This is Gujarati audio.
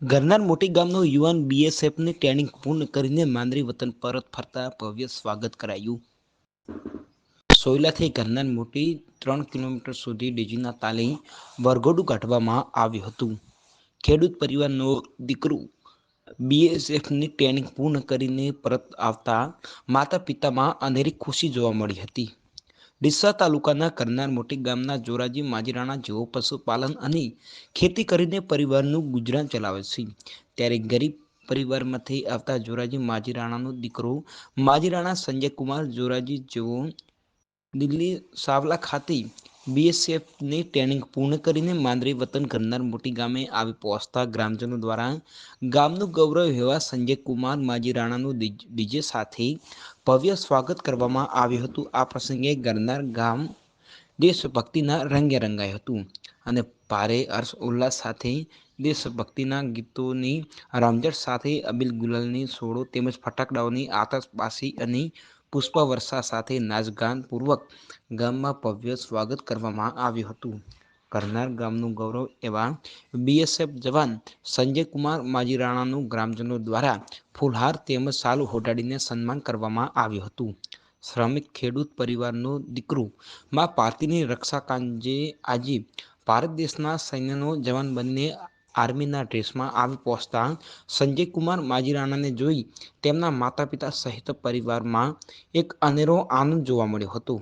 ગરનાર મોટી ગામનો યુવાન બીએસએફની ટ્રેનિંગ પૂર્ણ કરીને માંદરી વતન પરત ફરતા ભવ્ય સ્વાગત કરાયું. સોયલાથી ગરનાર મોટી 3 કિલોમીટર સુધી ડીજીના તાલે વરઘોડું કાઢવામાં આવ્યું હતું. ખેડૂત પરિવારનો દીકરો બીએસએફની ટ્રેનિંગ પૂર્ણ કરીને પરત આવતા માતા પિતામાં અનેરી ખુશી જોવા મળી હતી. ડીસા તાલુકાના કરનાર મોટી ગામના જોરાજી માજીરાણા જેઓ પશુપાલન અને ખેતી કરીને પરિવારનું ગુજરાન ચલાવે છે. ત્યારે ગરીબ પરિવારમાંથી આવતા જોરાજી માજીરાણાનો દીકરો માજીરાણા સંજયકુમાર જોરાજી જેઓ દિલ્હી સાવલા ખાતે બીએસએફની ટ્રેનિંગ પૂર્ણ કરીને માંદરી વતન કરનાર મોટી ગામે આવી પહોંચતા ગ્રામજનો દ્વારા ગામનું ગૌરવ એવા સંજયકુમાર માજીરાણાનું ડીજે સાથે ભવ્ય સ્વાગત કરવામાં આવ્યું હતું. આ પ્રસંગે ગરનાર ગામ દેશભક્તિના રંગે રંગાયું હતું અને ભારે હર્ષ ઉલ્લાસ સાથે દેશભક્તિના ગીતોની રમઝટ સાથે અબીલ ગુલાલની સોડો તેમજ ફટાકડાઓની આતશબાજી અને પુષ્પવર્ષા સાથે નાચગાન પૂર્વક ગામમાં ભવ્ય સ્વાગત કરવામાં આવ્યું હતું. કરનાર ગામનું ગૌરવ એવા બીએસએફ જવાન સંજયકુમાર માજીરાણાનું ગ્રામજનો દ્વારા ફૂલહાર તેમજ શાલ ઓઢાડીને સન્માન કરવામાં આવ્યું હતું. શ્રમિક ખેડૂત પરિવારનો દીકરો મા ભારતીની રક્ષા કાજે આજે ભારત દેશના સૈન્યનો જવાન બનીને આર્મીના ડ્રેસમાં આવી પહોંચતા સંજયકુમાર માજીરાણાને જોઈ તેમના માતા પિતા સહિત પરિવારમાં એક અનેરો આનંદ જોવા મળ્યો હતો.